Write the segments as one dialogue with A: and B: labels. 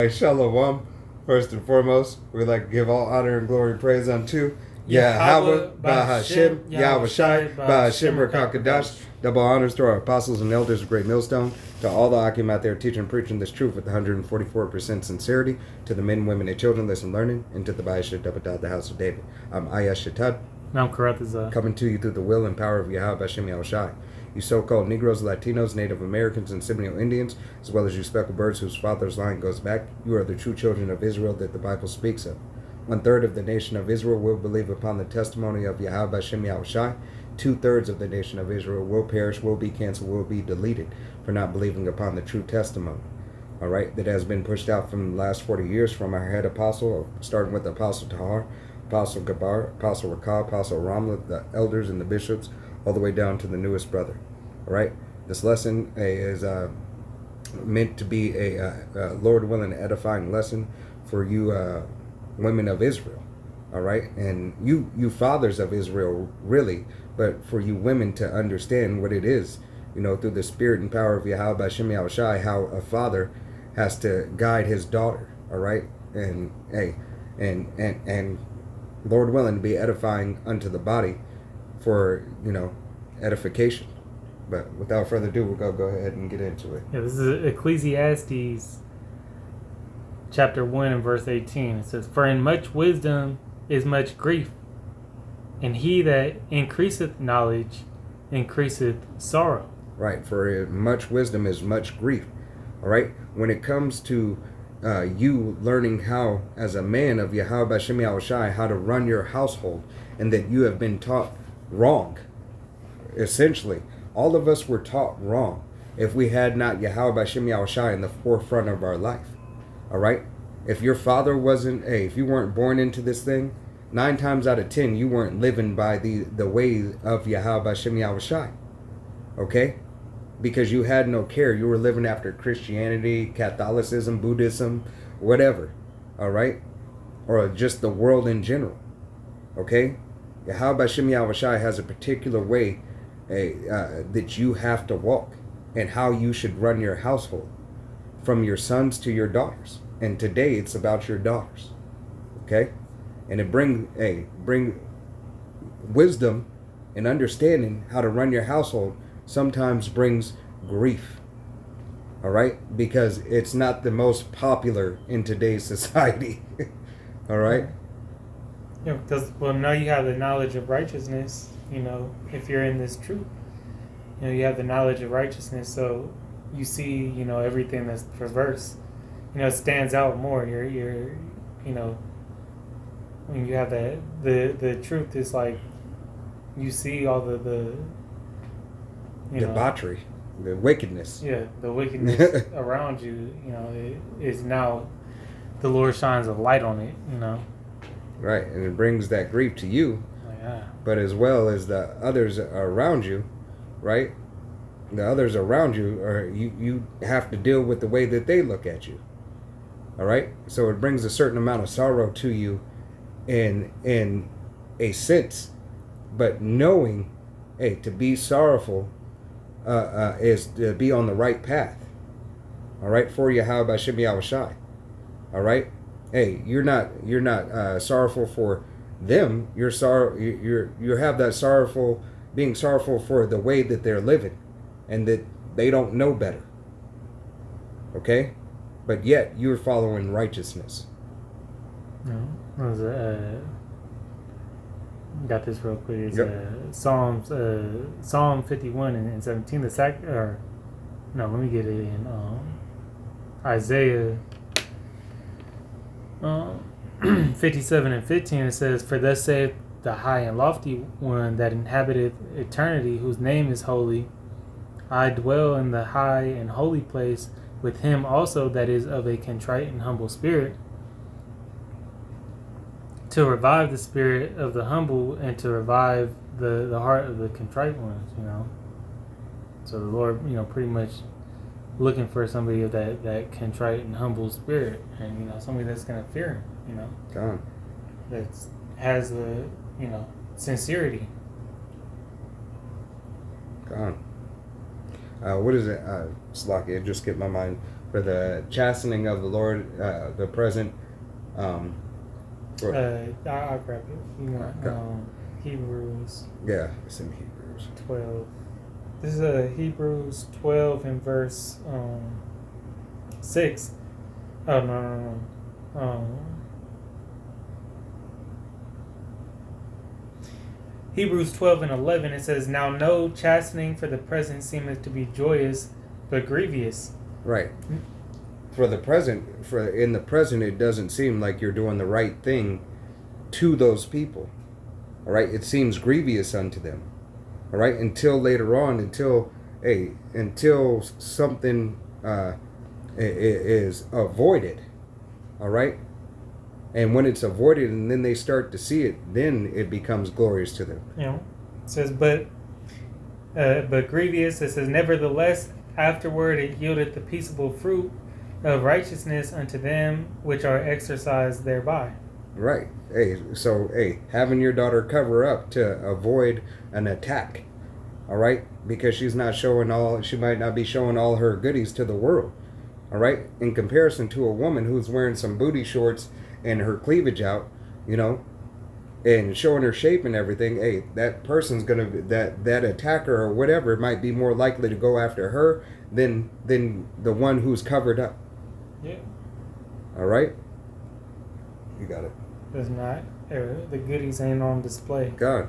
A: Shalom. First and foremost, we'd like to give all honor and glory praise unto
B: Yahweh,
A: Yahweh, Bahashem, Yahweh Shai, Bahashem, Rakakadash. Double honors to our apostles and elders of Great Millstone, to all the Akim out there teaching and preaching this truth with 144% sincerity, to the men, women, and children listening learning, and to the Bahashem, the house of David. I'm Ayash Shatad,
B: And I'm Karatazah.
A: coming to you through the will and power of Yahweh, Bahashem, Yahweh Shai. You so-called Negroes, Latinos, Native Americans, and Seminole Indians, as well as you speckled birds whose father's line goes back, you are the true children of Israel that the Bible speaks of. 1/3 of the nation of Israel will believe upon the testimony of Yahweh Hashem Yahweh Shai. 2/3 of the nation of Israel will perish, will be canceled, will be deleted for not believing upon the true testimony. All right, that has been pushed out from the last 40 years from our head apostle, starting with the Apostle Tahar, Apostle Gabar, Apostle Rakah, Apostle Ramla, the elders and the bishops, all the way down to the newest brother. All right, this lesson is meant to be a Lord willing edifying lesson for you women of Israel. All right, and you fathers of Israel, really, but for you women to understand what it is, you know, through the spirit and power of Yahweh Hashem Yahweh Shai, how a father has to guide his daughter. All right, and and Lord willing to be edifying unto the body for, you know, edification. But without further ado, we'll go ahead and get into it.
B: Yeah, this is Ecclesiastes chapter 1 and verse 18. It says, "For in much wisdom is much grief, and he that increaseth knowledge increaseth sorrow."
A: Right, for much wisdom is much grief. All right, when it comes to you learning how, as a man of Yahweh Hashem Yahweh Shai, how to run your household, and that you have been taught wrong, essentially. All of us were taught wrong if we had not Yahweh Hashem Yahweh Shai in the forefront of our life. All right? If your father wasn't, if you weren't born into this thing, 9 times out of 10, you weren't living by the way of Yahweh Hashem Yahweh Shai. Okay? Because you had no care. You were living after Christianity, Catholicism, Buddhism, whatever. All right? Or just the world in general. Okay? Yahweh Hashem Yahweh Shai has a particular way that you have to walk, and how you should run your household, from your sons to your daughters. And today it's about your daughters. Okay? And it bring wisdom and understanding how to run your household sometimes brings grief. All right? Because it's not the most popular in today's society. All right?
B: Yeah, because, well, now you have the knowledge of righteousness, you know, if you're in this truth. You know, you have the knowledge of righteousness, so you see, you know, everything that's perverse. You know, it stands out more. You're you know, when you have that, the truth is like, you see all the
A: debauchery, the wickedness.
B: Yeah, the wickedness around you, you know, it is now, the Lord shines a light on it, you know.
A: Right, and it brings that grief to you, but as well as the others around you, right? The others around you, or you have to deal with the way that they look at you. All right, so it brings a certain amount of sorrow to you, in a sense, but knowing, hey, to be sorrowful is to be on the right path. All right, for Yahweh Hashem Yahweh Shai. All right. Hey, you're not sorrowful for them. You have that being sorrowful for the way that they're living, and that they don't know better. Okay, but yet you're following righteousness.
B: No, got this real quick. It's
A: yep.
B: Psalm 51 and 17. Let me get it in Isaiah 57 and 15. It says, "For thus saith the high and lofty one that inhabiteth eternity, whose name is holy. I dwell in the high and holy place with him also that is of a contrite and humble spirit, to revive the spirit of the humble, and to revive the heart of the contrite ones." You know, so the Lord, you know, pretty much looking for somebody of that contrite and humble spirit, and, you know, somebody that's gonna fear him, you know,
A: God,
B: that has the, you know, sincerity.
A: God, what is it? Slocky, it just skipped my mind. For the chastening of the Lord, the present.
B: I'll grab it. You want Hebrews?
A: Yeah, it's in Hebrews
B: 12. This is Hebrews 12 and verse 6. Oh no. Hebrews 12 and 11, it says, "Now no chastening for the present seemeth to be joyous, but grievous."
A: Right. For the present, in the present, it doesn't seem like you're doing the right thing to those people. All right, it seems grievous unto them. All right, until later on, until something is avoided. All right, and when it's avoided, and then they start to see it, then it becomes glorious to them.
B: It says, but grievous. It says, "Nevertheless, afterward it yieldeth the peaceable fruit of righteousness unto them which are exercised thereby."
A: Right. So having your daughter cover up to avoid an attack. All right, because she might not be showing all her goodies to the world. All right, in comparison to a woman who's wearing some booty shorts and her cleavage out, and showing her shape and everything. That person's that attacker or whatever might be more likely to go after her than the one who's covered up.
B: Yeah.
A: All right, you got it.
B: Does not. The goodies ain't on display.
A: God.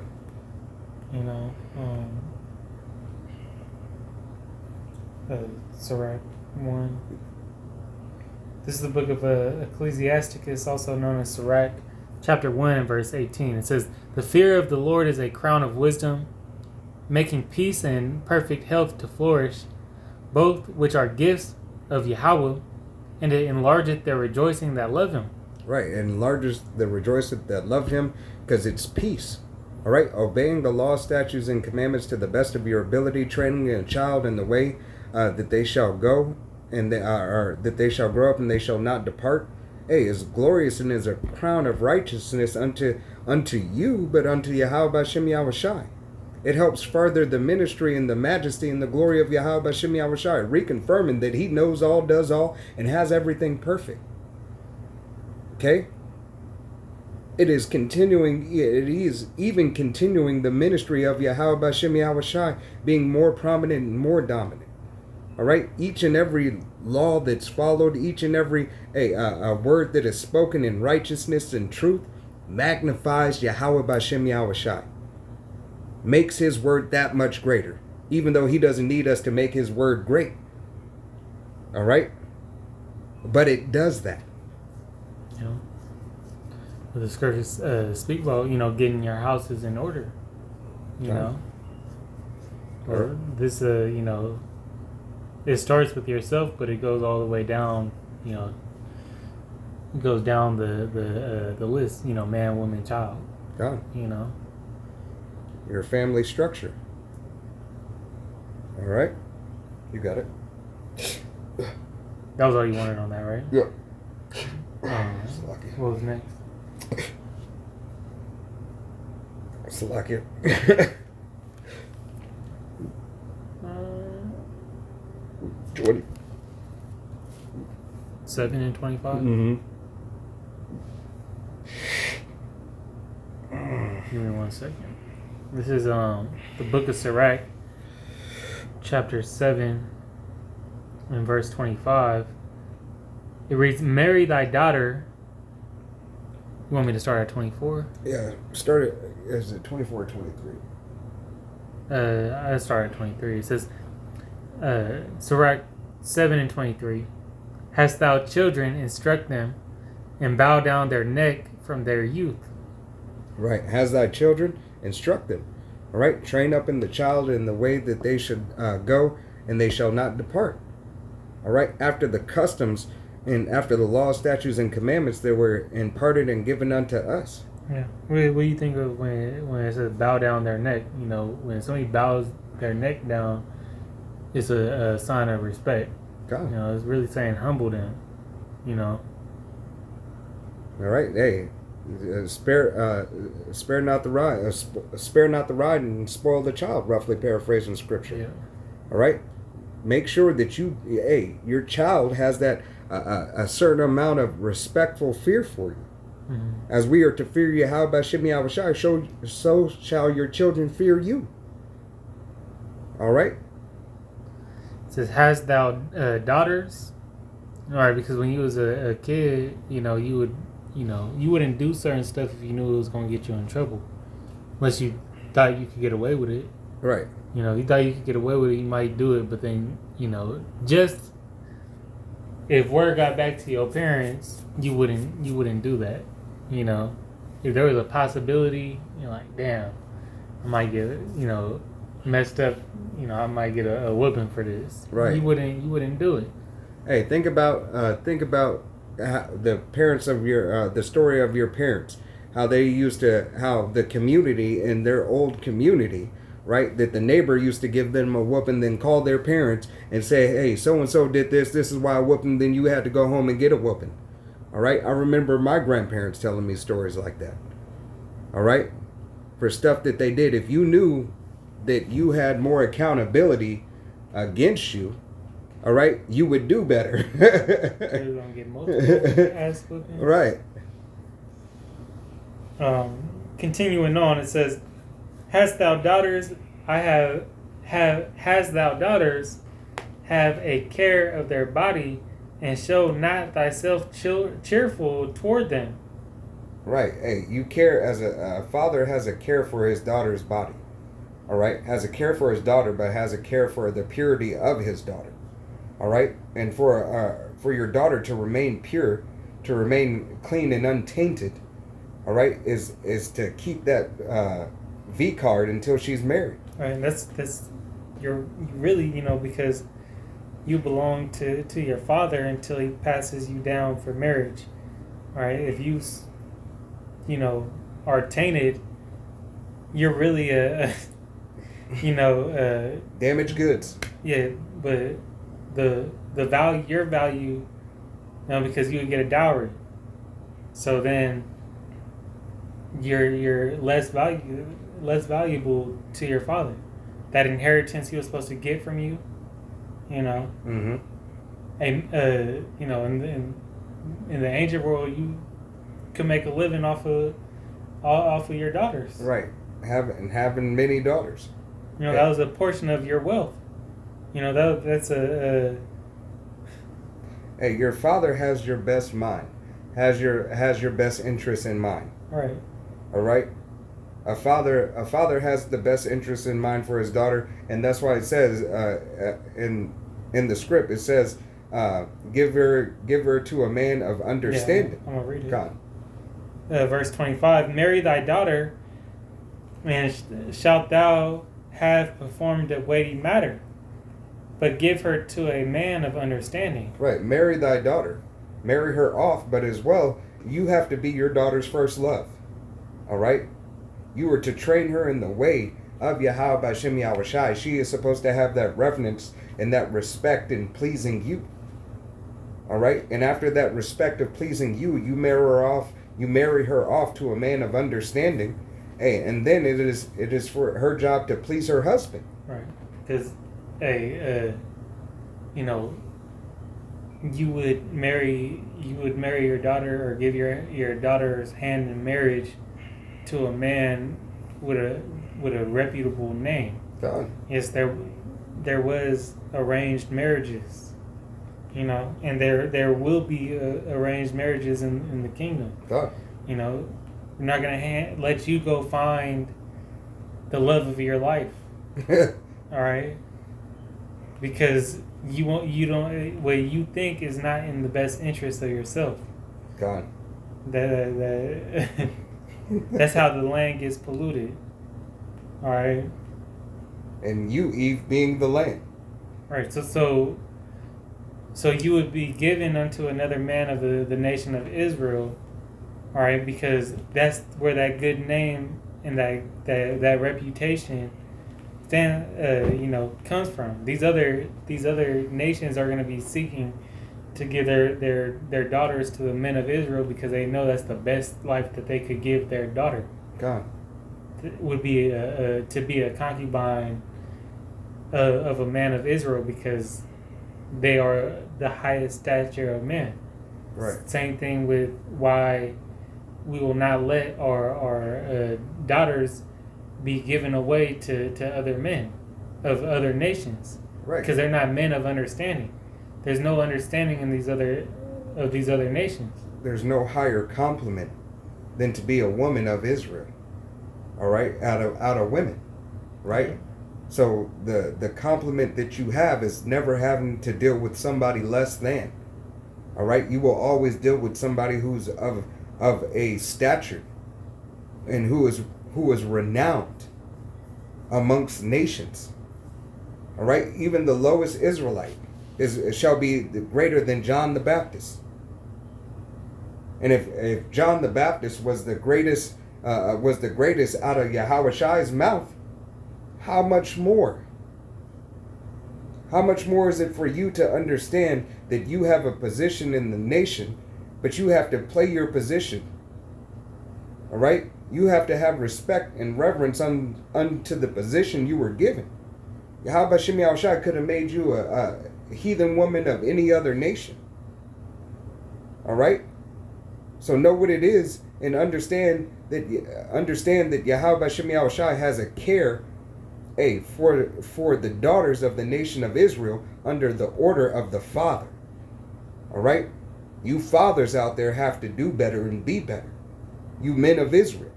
B: Sirach 1. This is the book of Ecclesiasticus, also known as Sirach, chapter 1, verse 18. It says, "The fear of the Lord is a crown of wisdom, making peace and perfect health to flourish, both which are gifts of Yahweh, and it enlargeth their rejoicing that love him."
A: Right, it enlarges the rejoicing that love him, because it's peace. All right, obeying the law, statutes, and commandments to the best of your ability, training a child in the way that they shall go, and that they shall grow up, and they shall not depart. Is glorious and is a crown of righteousness unto you, but unto Yahweh Bashem Yahushai. It helps further the ministry and the majesty and the glory of Yahweh Bashem Yahushai, reconfirming that he knows all, does all, and has everything perfect. Okay? It is even continuing the ministry of Yahweh Bashem Yahushai, being more prominent and more dominant. All right, each and every law that's followed, each and every a word that is spoken in righteousness and truth, magnifies Yahweh Bashem Yahushai. Makes his word that much greater, even though he doesn't need us to make his word great. All right, but it does that.
B: The scriptures speak about getting your houses in order. Or this it starts with yourself, but it goes all the way down. It goes down the list. Man, woman, child.
A: God. Your family structure. All right, you got it.
B: That was all you wanted on that, right?
A: Yeah.
B: What was next?
A: Salakia. 20.
B: 7 and 25.
A: Mm-hmm.
B: Give me 1 second. This is the book of Sirach, chapter 7, and verse 25. It reads, "Marry thy daughter." You want me to start at 24?
A: Yeah, start it. Is it 24 or 23?
B: I start at 23. It says, Sirach 7 and 23. "Hast thou children, instruct them, and bow down their neck from their youth."
A: Right. Has thy children, instruct them. All right. Train up in the child in the way that they should go, and they shall not depart. All right. After the customs and after the law, statutes, and commandments that were imparted and given unto us.
B: Yeah. What do you think of when it says bow down their neck? When somebody bows their neck down, it's a sign of respect.
A: God.
B: It's really saying humble them.
A: All right. Hey, spare not the rod, and spoil the child. Roughly paraphrasing scripture.
B: Yeah.
A: All right. Make sure that your child has that a certain amount of respectful fear for you.
B: Mm-hmm.
A: As we are to fear Yahweh Shem Yahushai, so shall your children fear you. All right?
B: It says, "Hast thou daughters?" All right, because when you was a kid, you wouldn't do certain stuff if you knew it was gonna get you in trouble, unless you thought you could get away with it.
A: Right.
B: You thought you could get away with it, you might do it, but then just if word got back to your parents, you wouldn't do that. If there was a possibility, you're like, damn, I might get messed up. I might get a whooping for this.
A: Right.
B: You wouldn't do it.
A: Hey, think about the parents of the story of your parents, how the community in their old community, right, that the neighbor used to give them a whooping, then call their parents and say, hey, so and so did this is why I whooped them, then you had to go home and get a whooping. All right, I remember my grandparents telling me stories like that. All right, for stuff that they did. If you knew that you had more accountability against you, all right, you would do better.
B: You're gonna get multiple ass whoopings.
A: Right.
B: Continuing on, it says, "Hast thou daughters? Hast thou daughters? Have a care of their body, and show not thyself cheerful toward them."
A: Right. Hey, you care as a father has a care for his daughter's body. All right, has a care for his daughter, but has a care for the purity of his daughter. All right, and for your daughter to remain pure, to remain clean and untainted, all right, is to keep that V card until she's married.
B: Right, and that's you're really because you belong to your father until he passes you down for marriage. All right, if you are tainted, you're really a
A: damaged goods.
B: Yeah, but your value, because you would get a dowry, so then you're less valuable to your father. That inheritance he was supposed to get from you,
A: Mm-hmm.
B: and in the ancient world, you could make a living off of your daughters.
A: Right, having many daughters.
B: That was a portion of your wealth. That's a.
A: Hey, your father has your best mind, has your best interest in mind.
B: Right.
A: All right. A father has the best interest in mind for his daughter, and that's why it says in the script it says, give her to a man of understanding.
B: Yeah, I'm gonna read it.
A: God.
B: Verse 25: Marry thy daughter, and shalt thou have performed a weighty matter, but give her to a man of understanding.
A: Right. Marry thy daughter. Marry her off, but as well, you have to be your daughter's first love. All right? You are to train her in the way of Yahweh Bashem Yahushai. She is supposed to have that reverence and that respect in pleasing you. All right? And after that respect of pleasing you, you marry her off to a man of understanding. Hey, and then it is for her job to please her husband.
B: Right. Because, you would marry your daughter or give your daughter's hand in marriage to a man with a reputable name.
A: God.
B: Yes, there was arranged marriages, and there will be arranged marriages in the kingdom.
A: God.
B: We're not gonna let you go find the love of your life. All right, because what you think is not in the best interest of yourself.
A: God.
B: That's how the land gets polluted. All right.
A: And you, Eve, being the land.
B: Right. So you would be given unto another man of the nation of Israel. All right, because that's where that good name and that reputation comes from. These other nations are going to be seeking to give their daughters to the men of Israel because they know that's the best life that they could give their daughter.
A: God.
B: Would be to be a concubine of a man of Israel, because they are the highest stature of men.
A: Right.
B: Same thing with why we will not let our daughters be given away to other men of other nations,
A: Right.
B: because they're not men of understanding. There's no understanding in these other nations.
A: There's no higher compliment than to be a woman of Israel. All right, out of women, right? So the compliment that you have is never having to deal with somebody less than. All right, you will always deal with somebody who's of a stature, and who is renowned amongst nations. All right, even the lowest Israelite shall be greater than John the Baptist. And if John the Baptist was the greatest out of Yahushai's mouth, how much more? How much more is it for you to understand that you have a position in the nation, but you have to play your position? All right? You have to have respect and reverence unto the position you were given. Yahweh Shem Yahushai could have made you a heathen woman of any other nation. All right? So know what it is, and understand that Yahweh Shem Yahushai has a care for the daughters of the nation of Israel under the order of the Father. All right? You fathers out there have to do better and be better. You men of Israel.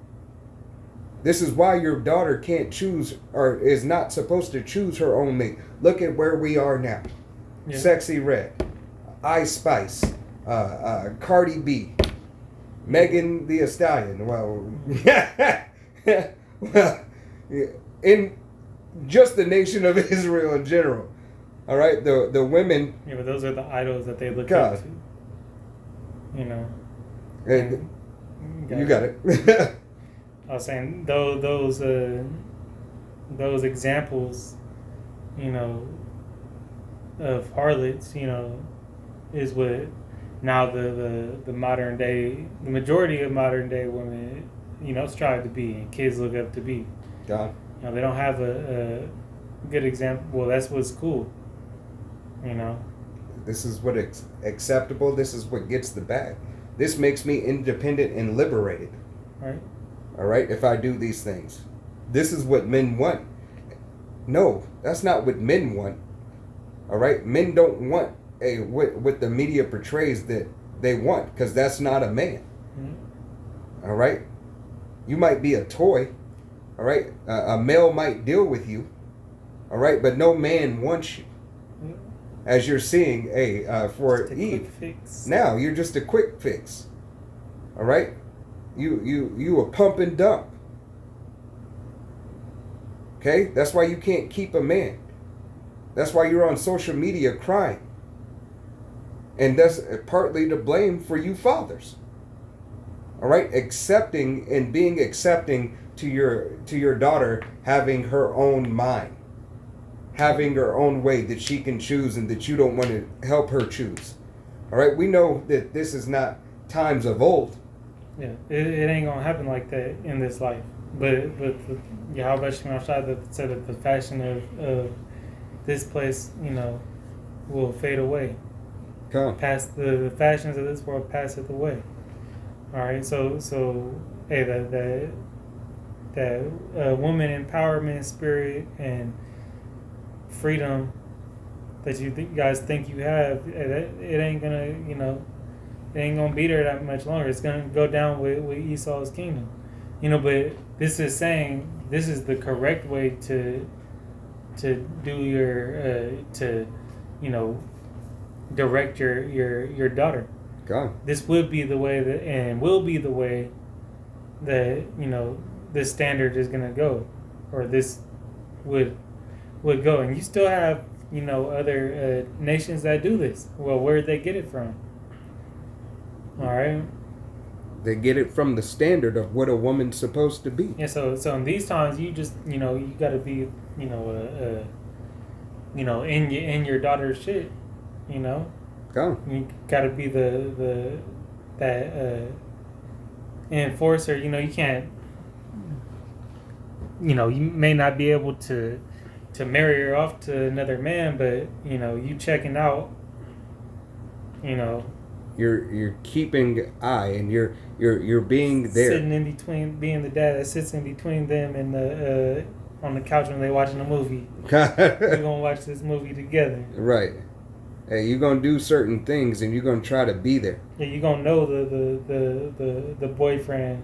A: This is why your daughter can't choose, or is not supposed to choose her own mate. Look at where we are now. Yeah. Sexy Red, Ice Spice, Cardi B, Megan Thee Stallion. Well, well, in just the nation of Israel in general. All right, the women.
B: Yeah, but those are the idols that they look up to. You know.
A: And you got it.
B: I was saying those examples, you know, of harlots, you know, is what now the modern day, the majority of modern day women, you know, strive to be, and kids look up to be.
A: God.
B: You know, they don't have a good example. Well, that's what's cool. You know.
A: This is what acceptable. This is what gets the bag. This makes me independent and liberated.
B: Right.
A: All right. If I do these things, this is what men want. No, that's not what men want. All right. Men don't want what the media portrays that they want, because that's not a man. Mm-hmm. All right. You might be a toy. All right. A male might deal with you. All right. But no man wants you. Mm-hmm. As you're seeing, for Eve. Now you're just a quick fix. All right. You a pump and dump. Okay. That's why you can't keep a man. That's why you're on social media crying. And that's partly to blame for you fathers. All right, accepting and being accepting to your daughter having her own mind, having her own way that she can choose, and that you don't want to help her choose. All right, we know that this is not times of old.
B: Yeah, it ain't gonna happen like that in this life. But Yahweh Shema Shai said that the fashion of this place, you know, will fade away. Past the fashions of this world passeth away. All right, so hey, that woman empowerment spirit and freedom that you guys think you have, it ain't gonna, you know, it ain't gonna be there that much longer. It's gonna go down with Esau's kingdom, you know. But this is saying this is the correct way to do your to, you know, direct your daughter.
A: God.
B: This would be the way that, and will be the way that, you know, this standard is gonna go, or this would go. And you still have, you know, other nations that do this. Well, where'd they get it from? All right.
A: They get it from the standard of what a woman's supposed to be.
B: Yeah. So in these times, you just, you know, you got to be, you know, in your daughter's shit. You know, you got to be that enforcer. You know, you can't. You know, you may not be able to to marry her off to another man, but you checking out, you know,
A: You're keeping eye, and you're being there.
B: sitting in between, being the dad that sits in between them and the on the couch when they watching a movie. We're gonna watch this movie together.
A: Right. Hey, you're gonna do certain things, and you're gonna try to be there.
B: Yeah, you're gonna know the boyfriend,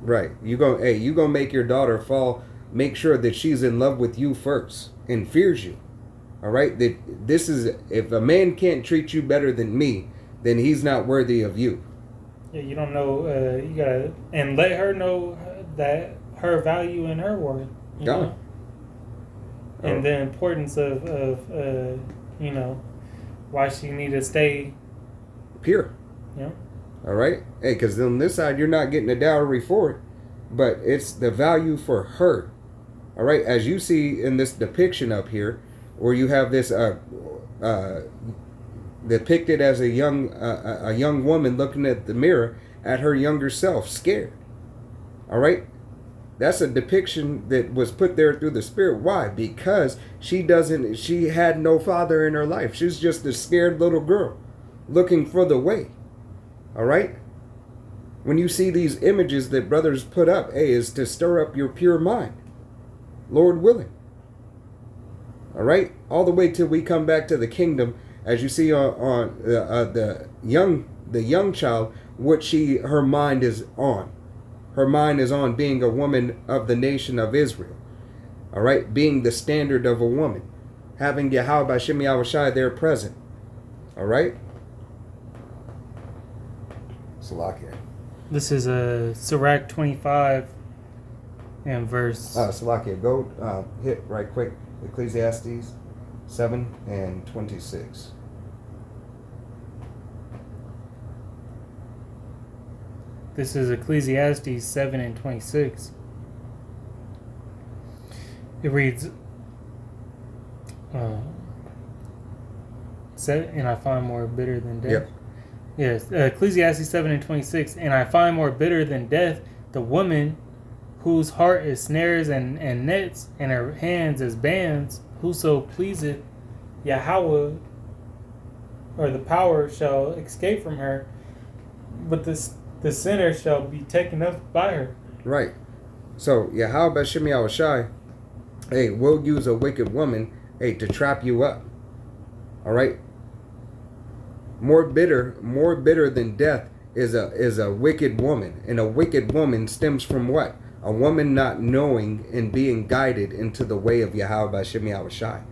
A: Right. You gonna make your daughter fall. Make sure that she's in love with you first and fears you. All right. That this is, if a man can't treat you better than me, then he's not worthy of you.
B: Yeah, you don't know. You gotta and let her know that her value and her worth. You know? And the importance of why she need to stay
A: pure.
B: Yeah.
A: All right. Hey, because on this side you're not getting a dowry for it, but it's the value for her. All right. As you see in this depiction up here, where you have this depicted as a young woman looking at the mirror at her younger self, scared. All right. That's a depiction that was put there through the Spirit. Why? Because she had no father in her life. She's just a scared little girl looking for the way. All right? When you see these images that brothers put up, is to stir up your pure mind. Lord willing. All right? All the way till we come back to the kingdom, as you see on the young child, what her mind is on. Her mind is on being a woman of the nation of Israel. All right? Being the standard of a woman. Having Yahweh Shem Yahushai there present. All right? Salakia.
B: This is Sirach 25 and verse...
A: Salakia, go hit right quick. Ecclesiastes 7 and 26.
B: This is Ecclesiastes 7 and 26. It reads, and I find more bitter than death.
A: Yep.
B: Yes, Ecclesiastes 7 and 26. And I find more bitter than death the woman whose heart is snares and nets, and her hands as bands. Whoso pleaseth Yahweh, or the power, shall escape from her, but the sinner shall be taken up by her.
A: Right. So Yahweh Shem Yahushai, will use a wicked woman, to trap you up. All right. More bitter than death is a wicked woman, and a wicked woman stems from what? A woman not knowing and being guided into the way of Yahweh Shem Yahushai,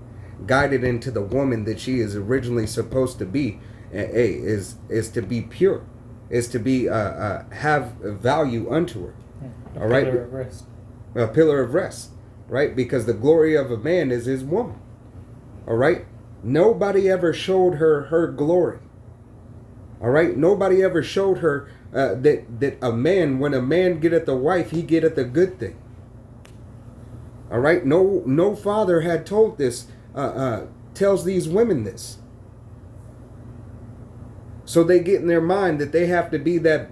A: guided into the woman that she is originally supposed to be. Is to be pure, is to be have value unto her. All right,
B: pillar of rest.
A: A pillar of rest, right? Because the glory of a man is his woman. All right, nobody ever showed her glory. All right, nobody ever showed her that a man, when a man getteth a wife, he getteth a good thing. All right, no father had told this, tells these women this. So they get in their mind that they have to be that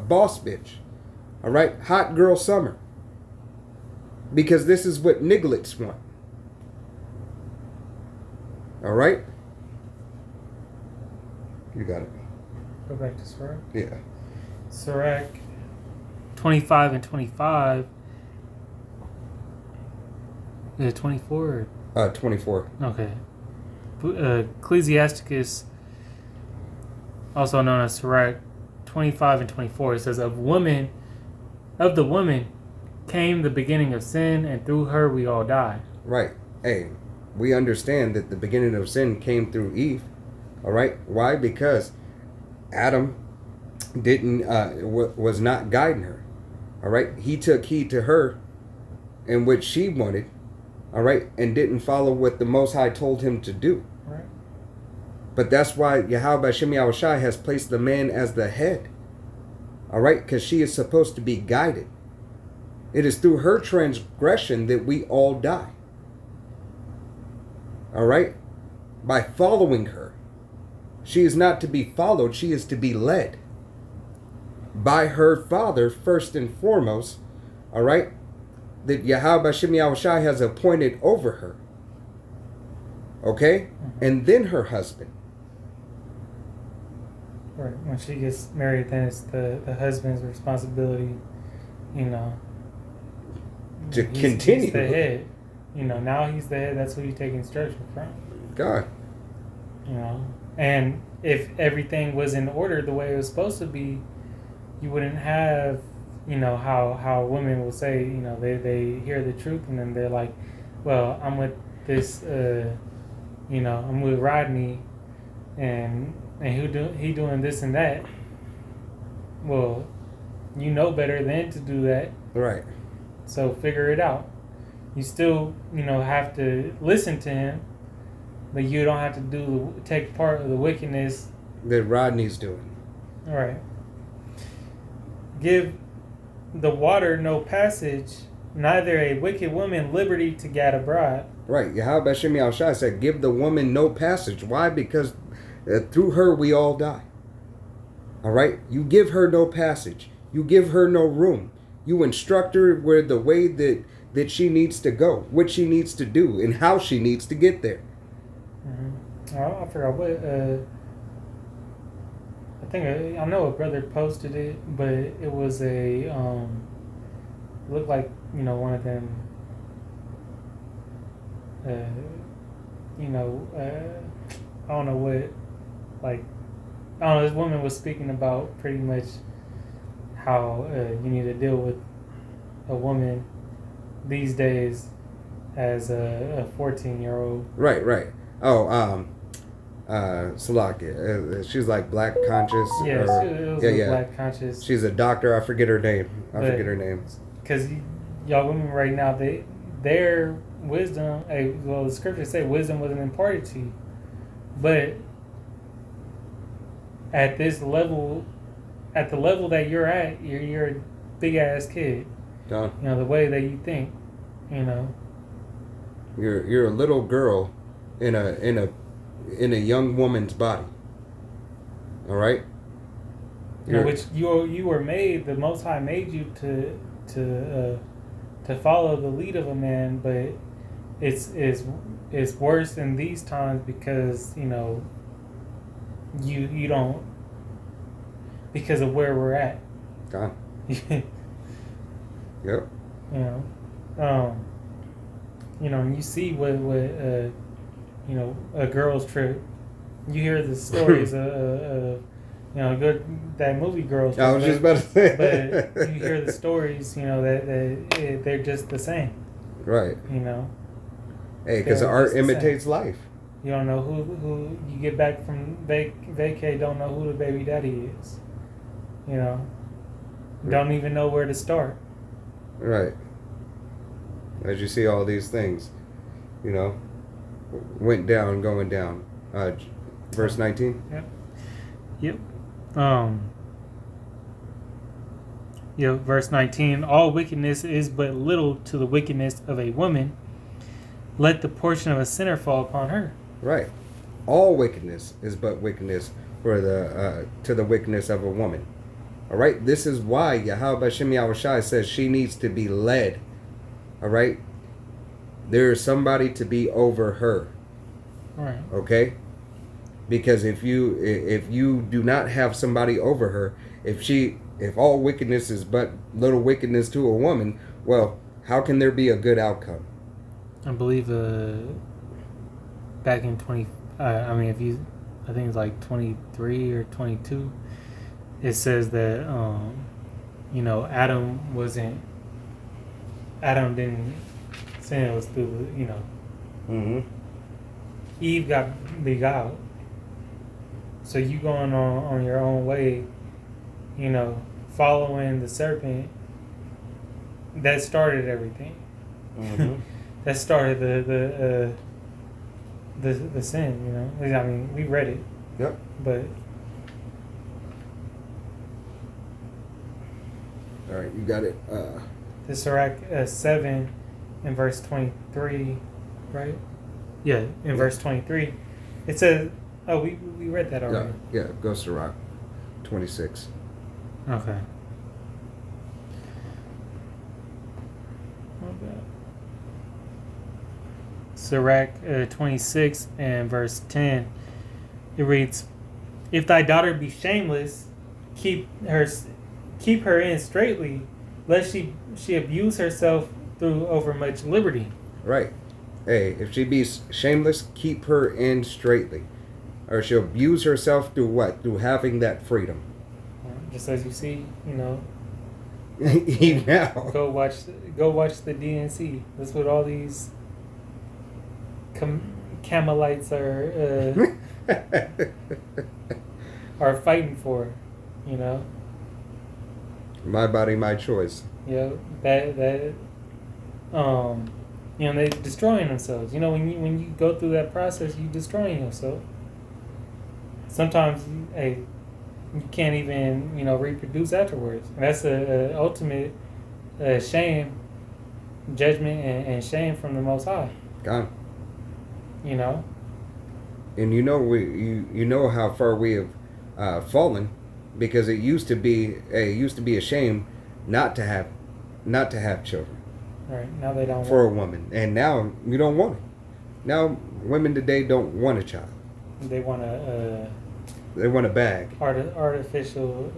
A: boss bitch. All right, hot girl summer. Because this is what nigglets want. All right? You got it.
B: Go back to Sirach.
A: Yeah.
B: Sirach 25 and 25. Is it 24?
A: 24.
B: Okay. Ecclesiasticus, also known as Sirach 25 and 24, it says, of the woman came the beginning of sin, and through her we all die.
A: Right. We understand that the beginning of sin came through Eve. All right. Why? Because Adam was not guiding her. All right. He took heed to her and what she wanted. All right. And didn't follow what the Most High told him to do.
B: Right.
A: But that's why Yahweh Shem Yahushai has placed the man as the head. All right. Because she is supposed to be guided. It is through her transgression that we all die. All right. By following her. She is not to be followed. She is to be led by her father first and foremost. All right. that Yahweh Bashem Yahushai has appointed over her. Okay? And then her husband.
B: Right. When she gets married, then it's the husband's responsibility, you know,
A: To continue.
B: He's the head. You know, now he's the head. That's who you take instruction from.
A: God.
B: You know, and if everything was in order the way it was supposed to be, you wouldn't have, you know, how women will say, you know, they hear the truth and then they're like, well, I'm with this, you know, I'm with Rodney, and he doing this and that. Well, you know better than to do that.
A: Right.
B: So figure it out. You still, you know, have to listen to him, but you don't have to take part of the wickedness
A: that Rodney's doing.
B: All right. Give the water no passage, neither a wicked woman liberty to gad abroad.
A: Right. Yahweh Bashem Yahushai said, give the woman no passage. Why? Because through her we all die. All right? You give her no passage. You give her no room. You instruct her where the way that she needs to go, what she needs to do, and how she needs to get there.
B: Mm-hmm. I forgot what. I know a brother posted it, but it was a looked like, you know, one of them. You know, I don't know what, like, I don't know. This woman was speaking about pretty much how you need to deal with a woman these days as a 14-year-old.
A: Right. Oh, Salakia. She's like black conscious.
B: Yeah, it was black conscious.
A: She's a doctor. I forget her name.
B: Because y'all women right now, their wisdom, well, the scriptures say wisdom wasn't imparted to you. But at this level, at the level that you're at, you're a big ass kid.
A: Done.
B: You know, the way that you think, you know.
A: You're a little girl in a young woman's body. All right?
B: You know, which you were made, the Most High made you to follow the lead of a man, but it's worse in these times because, you know, you don't, because of where we're at.
A: God.
B: Yep.
A: You
B: know, you know, and you see what you know, a girl's trip. You hear the stories of you know, that movie Girls Trip.
A: I was just about to say.
B: But you hear the stories, you know, that they're just the same.
A: Right.
B: You know.
A: Hey, because art imitates life.
B: You don't know who you get back from vacay. Don't know who the baby daddy is. You know. Don't even know where to start.
A: Right. As you see all these things, you know, going down. Verse 19.
B: Yep. Verse 19. All wickedness is but little to the wickedness of a woman. Let the portion of a sinner fall upon her.
A: Right. All wickedness is but wickedness to the wickedness of a woman. All right. This is why Yahweh Bashem Yahushai says she needs to be led. All right. There is somebody to be over her.
B: Right.
A: Okay. Because if you do not have somebody over her, if all wickedness is but little wickedness to a woman, well, how can there be a good outcome?
B: I believe back in 20, I think it's like 23 or 22, it says that you know, Adam didn't sin, it was through, you know.
A: Mm-hmm.
B: Eve got beguiled. So you going on your own way, you know, following the serpent, that started everything.
A: Mm-hmm.
B: That started the sin, you know. I mean, we read it.
A: Yep.
B: But
A: all right, you got it.
B: the Sirach 7 in verse 23, right? Yeah, in verse 23, it says, oh, we read that already.
A: Yeah, go Sirach 26.
B: Okay. Sirach 26 and verse 10. It reads, "If thy daughter be shameless, keep her in straitly, lest she abuse herself through overmuch liberty."
A: Right. Hey, if she be shameless, keep her in straitly. Or she'll abuse herself through what? Through having that freedom.
B: Just as you see,
A: Now.
B: go watch the DNC. That's what all these Camelites are fighting for,
A: My body, my choice.
B: they're destroying themselves. When you go through that process, you destroying yourself. Sometimes, you can't even reproduce afterwards, and that's a ultimate shame, judgment, and shame from the Most High.
A: God.
B: And
A: you know how far we have fallen, because it used to be a shame not to have children.
B: Right now they don't
A: for a woman, and now you don't want it. Now women today don't want a child.
B: They want
A: They want a bag.
B: Artificial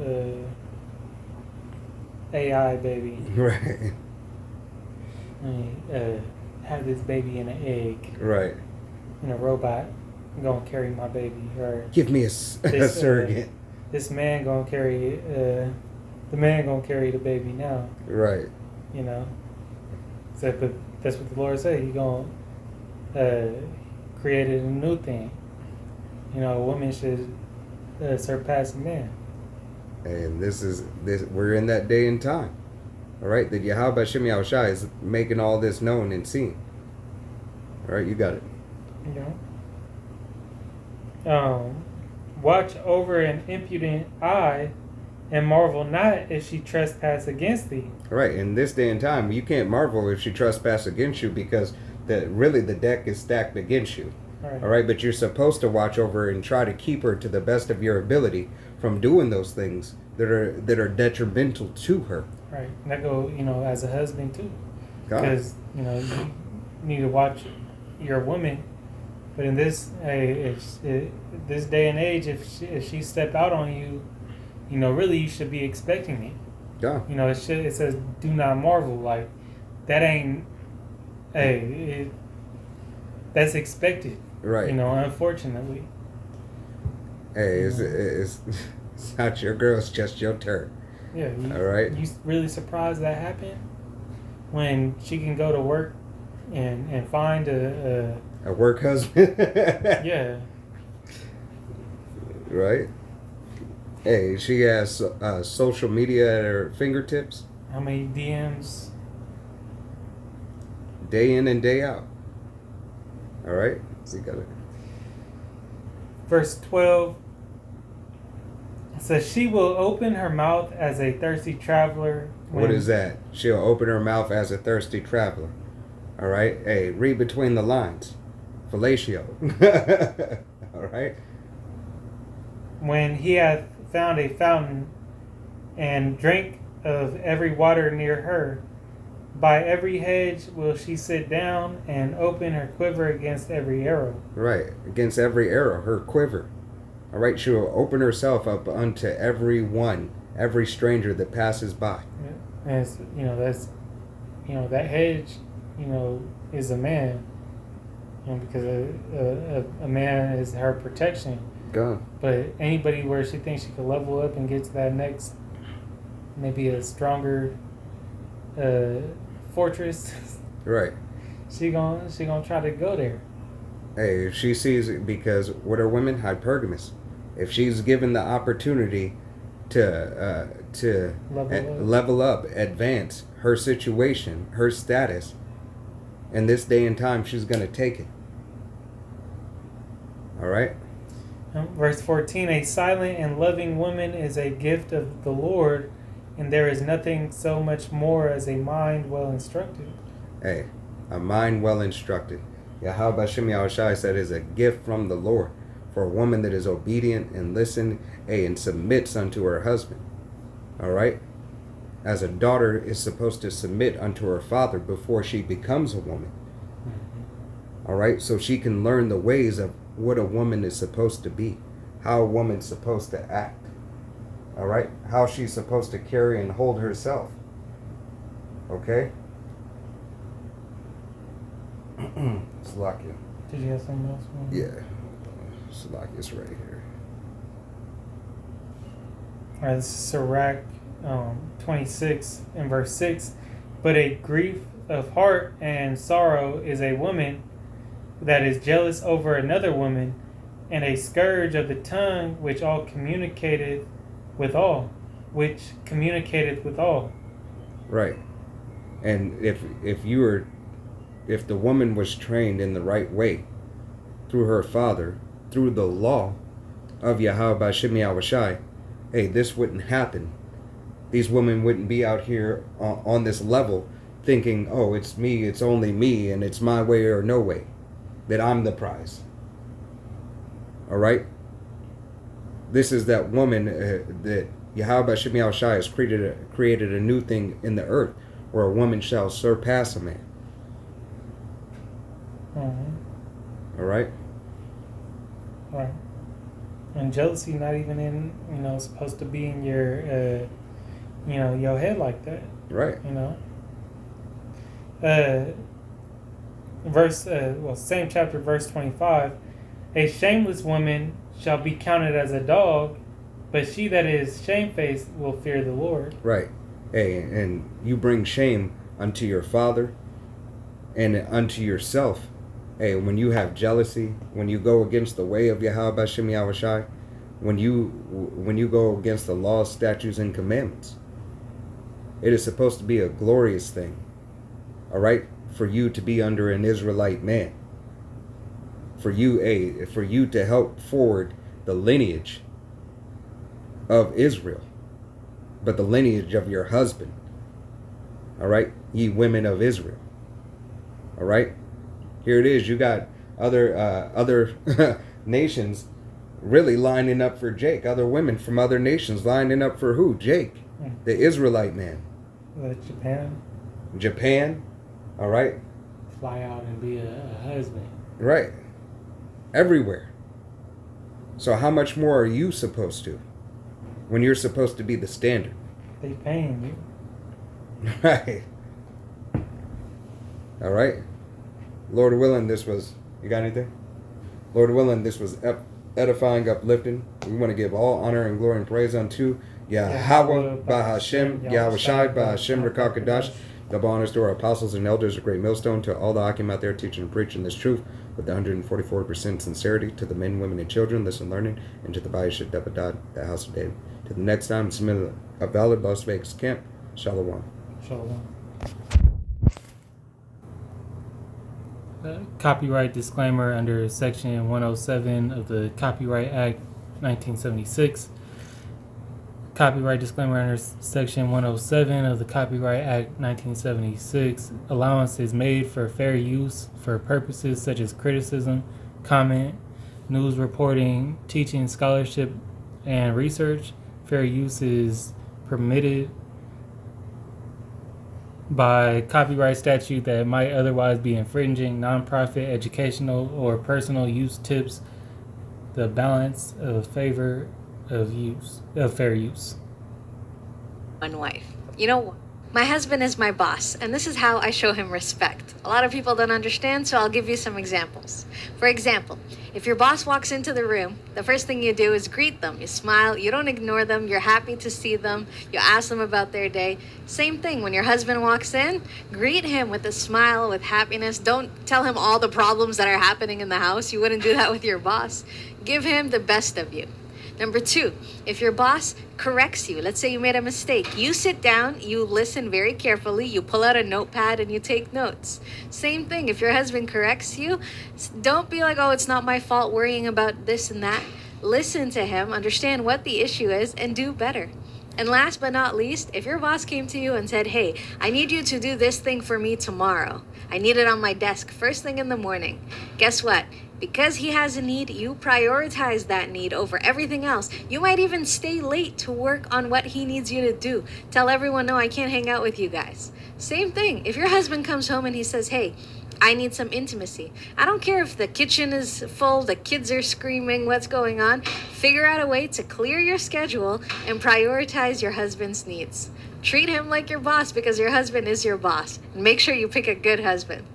B: AI baby.
A: Right.
B: Have this baby in an egg.
A: Right.
B: And a robot gonna carry my baby. Or
A: give me a surrogate.
B: This man gonna carry the man gonna carry the baby now.
A: Right.
B: But that's what the Lord said. He gonna create a new thing. A woman should surpass a man.
A: And this we're in that day and time. All right, that Yahweh Hashem Yahushua is making all this known and seen. All right, you got it.
B: Watch over an impudent eye, and marvel not if she trespass against thee.
A: Right, in this day and time, you can't marvel if she trespass against you, because the deck is stacked against you.
B: Right.
A: All right, but you're supposed to watch over and try to keep her to the best of your ability from doing those things that are detrimental to her.
B: Right, and that go as a husband too,
A: God.
B: because you need to watch your woman. But in this this day and age, if she step out on you, really you should be expecting it.
A: Yeah.
B: It says do not marvel, like that ain't that's expected.
A: Right.
B: Unfortunately.
A: Hey, it's not your girl, it's just your turn.
B: Yeah.
A: All right.
B: You really surprised that happened? When she can go to work and find a
A: work husband.
B: Yeah.
A: Right. Hey, she has social media at her fingertips.
B: How many DMs?
A: Day in and day out. All right. So you got it.
B: Verse 12 says, "She will open her mouth as a thirsty traveler."
A: What is that? She'll open her mouth as a thirsty traveler. All right. Hey, read between the lines. Fellatio. All right.
B: When he hath found a fountain, and drink of every water near her, by every hedge will she sit down, and open her quiver against every arrow.
A: Right, against every arrow, her quiver. All right, she will open herself up unto every stranger that passes by.
B: Yeah. And it's, that's that hedge, is a man. Because a man is her protection.
A: Go.
B: But anybody where she thinks she could level up and get to that next, maybe a stronger fortress.
A: Right.
B: She gonna try to go there.
A: Hey, if she sees it, because what are women? Hypergamous. If she's given the opportunity to level up, advance her situation, her status, in this day and time, she's gonna take it. All right.
B: Verse 14, "A silent and loving woman is a gift of the Lord, and there is nothing so much more as a mind well instructed."
A: Hey, a mind well instructed. Yahweh Hashem Yahushua said is a gift from the Lord for a woman that is obedient and listen, and submits unto her husband. All right? As a daughter is supposed to submit unto her father before she becomes a woman. All right, so she can learn the ways of what a woman is supposed to be, how a woman's supposed to act. All right, how she's supposed to carry and hold herself. Okay. Salakia.
B: Did you have something else?
A: Yeah. Salakia's right here.
B: All right, this is Sirach 26 and verse 6. But a grief of heart and sorrow is a woman that is jealous over another woman, and a scourge of the tongue which communicateth with all.
A: Right. And if the woman was trained in the right way through her father, through the law of Yahweh B'Shem Yahushai, hey, this wouldn't happen. These women wouldn't be out here on this level thinking, oh, it's me, it's only me, and it's my way or no way, that I'm the prize. All right? This is that woman that Yahweh B'Shem Yahushai has created a new thing in the earth, where a woman shall surpass a man.
B: Mm-hmm.
A: All right?
B: Right. And jealousy not even in, supposed to be in your, your head like that.
A: Right.
B: Same chapter, verse 25. A shameless woman shall be counted as a dog, but she that is shamefaced will fear the Lord.
A: Right. Hey, and you bring shame unto your father and unto yourself. Hey, when you have jealousy, when you go against the way of Yahweh B'Shem Yahushai, when you go against the laws, statutes, and commandments, it is supposed to be a glorious thing. All right, for you to be under an Israelite man, for you to help forward the lineage of Israel, but the lineage of your husband. All right, ye women of Israel. All right, here it is. You got other nations really lining up for Jake. Other women from other nations lining up for who? Jake, the Israelite man. Japan. All right.
B: Fly out and be a husband.
A: Right. Everywhere. So how much more are you supposed to, when you're supposed to be the standard?
B: They paying you.
A: Right. All right. Lord willing, you got anything? Lord willing, this was edifying, uplifting. We want to give all honor and glory and praise unto Yahweh B'Hashem, Yahushai B'Hashem Rakakadash. Double honors to our apostles and elders, a great millstone, to all the Akim out there teaching and preaching this truth with 144% sincerity, to the men, women, and children, listen, learning, and to the Bayeshit Debadad, the house of David. To the next time, submit a valid Las Vegas camp. Shalom.
B: Shalom. Copyright disclaimer under Section 107 of the Copyright Act 1976. Copyright disclaimer under Section 107 of the Copyright Act 1976. Allowance is made for fair use for purposes such as criticism, comment, news reporting, teaching, scholarship, and research. Fair use is permitted by copyright statute that might otherwise be infringing. Nonprofit, educational, or personal use tips the balance of favor of fair use.
C: One wife. You know, my husband is my boss, and this is how I show him respect. A lot of people don't understand, so I'll give you some examples. For example, if your boss walks into the room, the first thing you do is greet them. You smile, you don't ignore them, you're happy to see them, you ask them about their day. Same thing, when your husband walks in, greet him with a smile, with happiness. Don't tell him all the problems that are happening in the house. You wouldn't do that with your boss. Give him the best of you. Number 2, if your boss corrects you, let's say you made a mistake, you sit down, you listen very carefully, you pull out a notepad and you take notes. Same thing, if your husband corrects you, don't be like, oh, it's not my fault, worrying about this and that. Listen to him, understand what the issue is, and do better. And last but not least, if your boss came to you and said, hey, I need you to do this thing for me tomorrow. I need it on my desk first thing in the morning. Guess what? Because he has a need, you prioritize that need over everything else. You might even stay late to work on what he needs you to do. Tell everyone, no, I can't hang out with you guys. Same thing. If your husband comes home and he says, hey, I need some intimacy. I don't care if the kitchen is full, the kids are screaming, what's going on. Figure out a way to clear your schedule and prioritize your husband's needs. Treat him like your boss because your husband is your boss. And make sure you pick a good husband.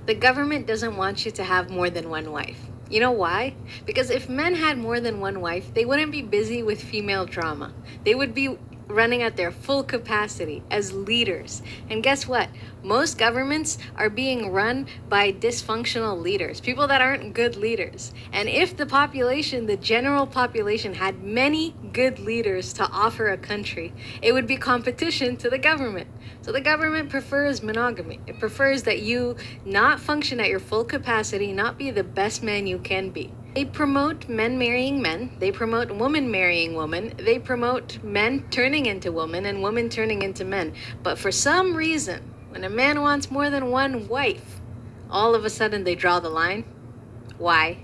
C: The government doesn't want you to have more than one wife. You know why? Because if men had more than one wife, they wouldn't be busy with female drama. They would be running at their full capacity as leaders. And guess what? Most governments are being run by dysfunctional leaders, people that aren't good leaders. And if the population, the general population, had many good leaders to offer a country, it would be competition to the government. So the government prefers monogamy. It prefers that you not function at your full capacity, not be the best man you can be. They promote men marrying men. They promote women marrying women. They promote men turning into women and women turning into men. But for some reason, when a man wants more than one wife, all of a sudden they draw the line. Why?